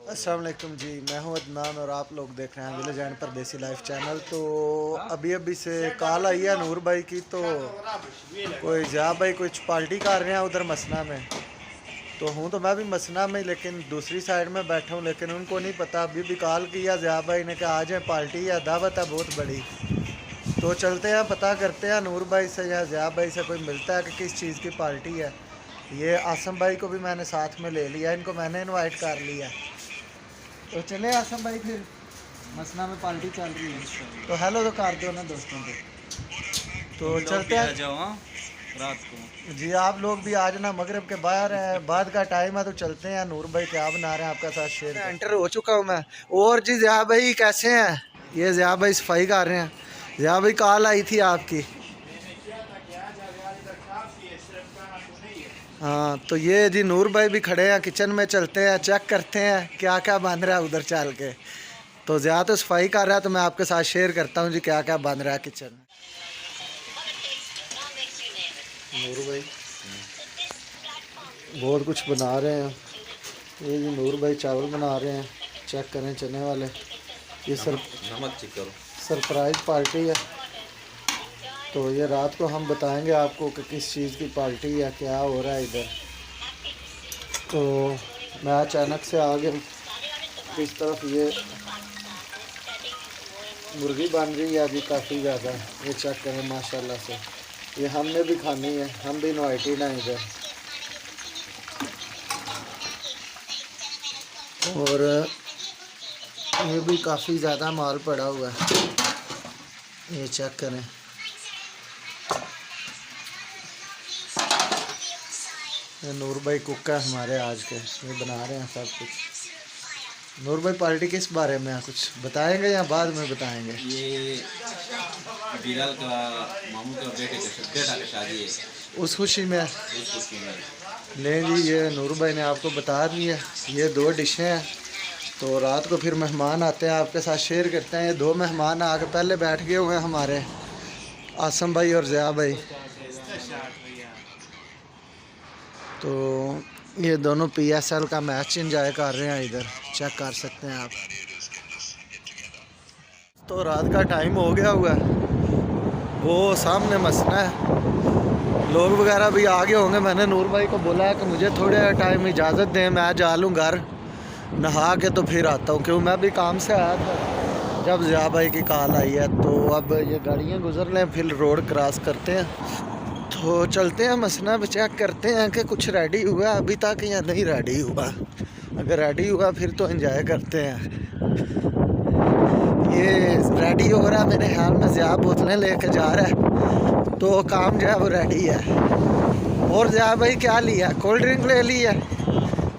अस्सलाम वालेकुम जी, मैं हूं अदनान और आप लोग देख रहे हैं विलेज एंड परदेसी लाइफ चैनल। तो अभी से कॉल आई है नूर भाई की, तो कोई ज़िया भाई कुछ पार्टी कर रहे हैं उधर मसना में। तो हूँ तो मैं भी मसना में, लेकिन दूसरी साइड में बैठा हूँ, लेकिन उनको नहीं पता। अभी भी कॉल किया ज़िया भाई ने कि आ जाए, पार्टी है, दावत है बहुत बड़ी। तो चलते हैं, पता करते हैं नूर भाई से या ज़िया भाई से कोई मिलता है कि किस चीज़ की पार्टी है। ये आसम भाई को भी मैंने साथ में ले लिया, इनको मैंने इनवाइट कर लिया। तो चले आसम भाई, फिर मसना में पार्टी चल रही है तो हेलो तो कर दो ना दोस्तों को। तो चलते हैं रात को जी, आप लोग भी आज ना मगरिब के बाहर है, बाद का टाइम है, तो चलते हैं। नूर भाई क्या बना रहे हैं आपका साथ शेयर। एंटर हो चुका हूँ मैं। और जी ज़िया भाई कैसे हैं? ये ज़िया भाई सफाई कर रहे हैं। ज़िया भाई कॉल आई थी आपकी। हाँ, तो ये जी नूर भाई भी खड़े हैं किचन में, चलते हैं चेक करते हैं क्या क्या बन रहा है उधर चल के। तो ज़्यादा तो सफाई कर रहा है, तो मैं आपके साथ शेयर करता हूँ जी क्या क्या बन रहा है किचन में। नूर भाई बहुत कुछ बना रहे हैं। ये जी नूर भाई चावल बना रहे हैं, चेक करें चने वाले। ये नमक चेक करो। सरप्राइज पार्टी है, तो ये रात को हम बताएंगे आपको कि किस चीज़ की पार्टी है, क्या हो रहा है इधर। तो मैं अचानक से आ गया इस तरफ। ये मुर्गी बन रही है अभी काफ़ी ज़्यादा, ये चेक करें माशाल्लाह से। ये हमने भी खानी है, हम भी इनवाइटेड हैं इधर। और ये भी काफ़ी ज़्यादा माल पड़ा हुआ है, ये चेक करें। ये नूर भाई कुक है हमारे आज के, ये बना रहे हैं सब कुछ। नूर भाई पार्टी किस बारे में है, कुछ बताएंगे या बाद में बताएंगे? ये बिलाल का मामू का बेटे का शादी है, उस खुशी में। उस खुशी में। नहीं जी, ये नूर भाई ने आपको बता दिया, ये 2 डिशें हैं। तो रात को फिर मेहमान आते हैं, आपके साथ शेयर करते हैं। ये 2 मेहमान आके पहले बैठ गए हुए हैं हमारे, आसम भाई और ज़िया भाई। तो ये दोनों PSL का मैच एंजॉय कर रहे हैं इधर, चेक कर सकते हैं आप। तो रात का टाइम हो गया हुआ है, वो सामने मसना है, लोग वगैरह भी आ गए होंगे। मैंने नूर भाई को बोला है कि मुझे थोड़े टाइम इजाज़त दें, मैं जा लूँ घर, नहा के तो फिर आता हूँ, क्यों मैं भी काम से आया था जब ज़िया भाई की कॉल आई है। तो अब ये गाड़ियाँ गुजर लें, फिर रोड क्रॉस करते हैं। तो चलते हैं मसना पे, चेक करते हैं कि कुछ रेडी हुआ अभी तक या नहीं रेडी हुआ। अगर रेडी हुआ फिर तो एंजॉय करते हैं। ये रेडी हो रहा है, मेरे ख्याल में ज़िया बोतलें लेके जा रहा है, तो काम जो है वो रेडी है। और ज़िया भाई क्या लिया? कोल्ड ड्रिंक ले ली है,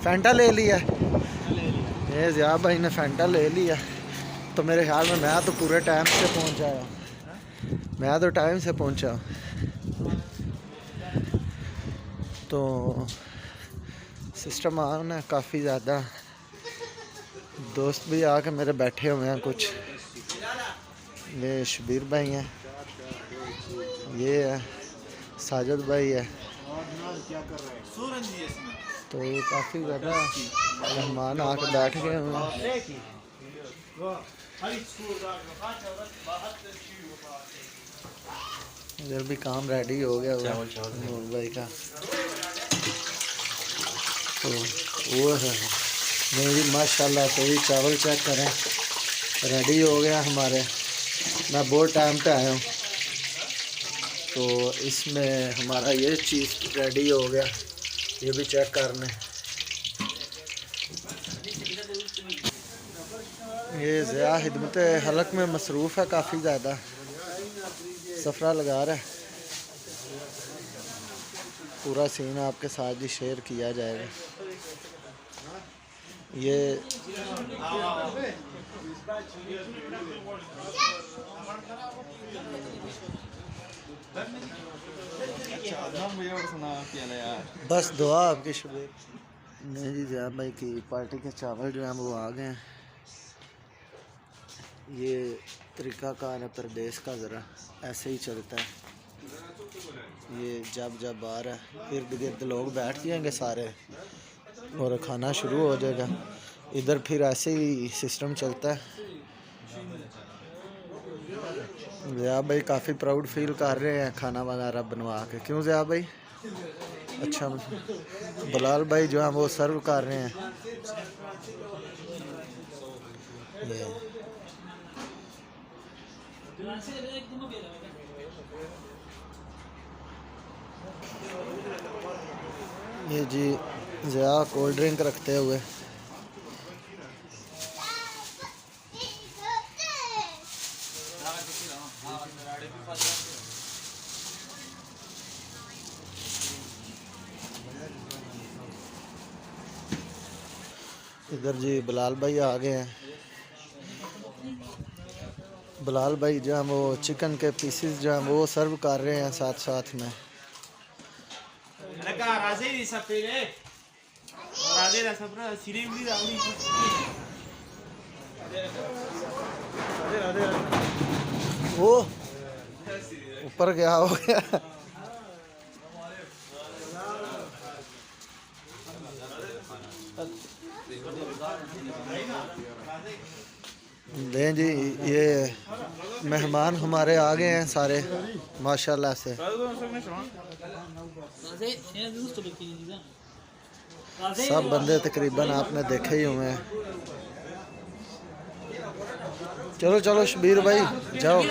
फैंटा ले लिया। ये ज़िया भाई ने फैंटा ले लिया। तो मेरे ख्याल में मैं तो पूरे टाइम से पहुंच आया, मैं तो टाइम से पहुंचा। तो सिस्टम ऑन है काफ़ी ज़्यादा, दोस्त भी आके मेरे बैठे हुए हैं कुछ। ये शबीर भाई हैं, ये है साजिद भाई है। तो ये काफ़ी ज़्यादा मेहमान आके बैठ गए हुए हैं। इधर भी काम रेडी हो गया हुआ नूर भाई का। तो वो है मेरी माशाल्लाह से भी चावल चेक करें, रेडी हो गया हमारे। मैं बहुत टाइम पे आया हूँ, तो इसमें हमारा ये चीज़ रेडी हो गया, ये भी चेक करने। ये ज़िया खिदमत हलक में मसरूफ़ है काफ़ी ज़्यादा, सफ़रा लगा रहा है। पूरा सीन आपके साथ भी शेयर किया जाएगा। ये बस दुआ आपकी शुक्र। नहीं जी, ज़िया भाई की पार्टी के चावल जो हैं वो आ गए हैं। ये तरीक़ाकार है परदेस का, ज़रा ऐसे ही चलता है। ये जब जब आ रहा है इर्द गिर्द लोग बैठ जाएंगे सारे और खाना शुरू हो जाएगा। इधर फिर ऐसे ही सिस्टम चलता है। ज़िया भाई काफ़ी प्राउड फील कर रहे हैं खाना वगैरह बनवा के, क्यों ज़िया भाई? अच्छा, बिलाल भाई जो है वो सर्व कर रहे हैं। ये जी ज़िया कोल्ड ड्रिंक रखते हुए। इधर जी बिलाल भाई आ गए हैं। बिलाल भाई जो है वो चिकन के पीसेस जो है वो सर्व कर रहे हैं साथ साथ में। वो ऊपर क्या हो गया? दें जी, ये मेहमान हमारे आ गए हैं सारे माशाल्लाह से। सब बंदे तकरीबन आपने देखे ही हुए हैं। चलो चलो शबीर भाई जाओ।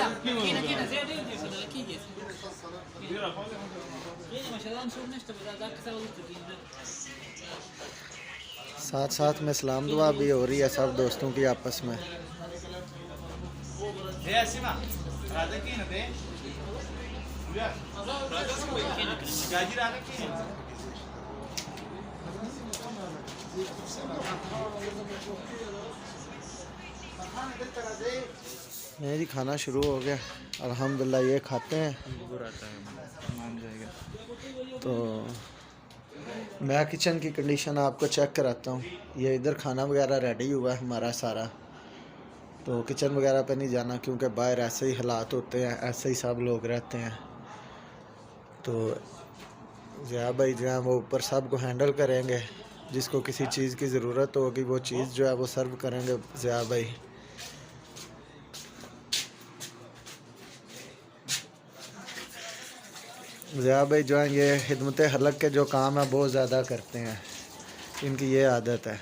साथ साथ में सलाम दुआ भी हो रही है सब दोस्तों की आपस में। नहीं जी, खाना शुरू हो गया अल्हम्दुलिल्लाह। ये खाते हैं तो मैं किचन की कंडीशन आपको चेक कराता हूँ। ये इधर खाना वगैरह रेडी हुआ है हमारा सारा, तो किचन वगैरह पे नहीं जाना क्योंकि बाहर ऐसे ही हालात होते हैं, ऐसे ही सब लोग रहते हैं। तो ज़िया भाई जो है वो ऊपर सब को हैंडल करेंगे, जिसको किसी चीज़ की ज़रूरत होगी वो चीज़ जो है वो सर्व करेंगे ज़िया भाई। ज़िया भाई जो है ये खिदमत हलक के जो काम है बहुत ज़्यादा करते हैं, इनकी ये आदत है।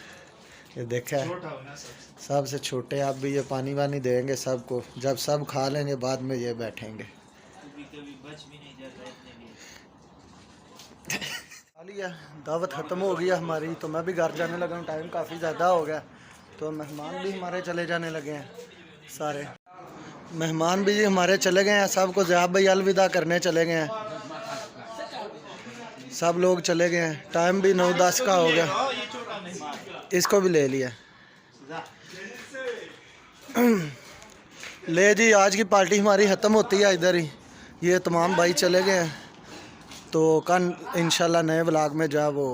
ये देखा है सबसे छोटे आप भी ये पानी वानी देंगे सबको, जब सब खा लेंगे बाद में ये बैठेंगे। लिया दावत ख़त्म हो गई हमारी, तो मैं भी घर जाने लगा हूँ। टाइम काफ़ी ज़्यादा हो गया, तो मेहमान भी हमारे चले जाने लगे हैं। सारे मेहमान भी हमारे चले गए हैं, सबको ज़िया भाई अलविदा करने चले गए हैं। सब लोग चले गए हैं, टाइम भी 9-10 का हो गया। इसको भी ले लिया। ले जी, आज की पार्टी हमारी ख़त्म होती है इधर ही। ये तमाम भाई चले गए हैं, तो कल इंशाल्लाह नए व्लॉग में जो है वो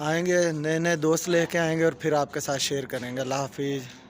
आएंगे, नए नए दोस्त लेके आएंगे और फिर आपके साथ शेयर करेंगे। अल्लाह हाफिज़।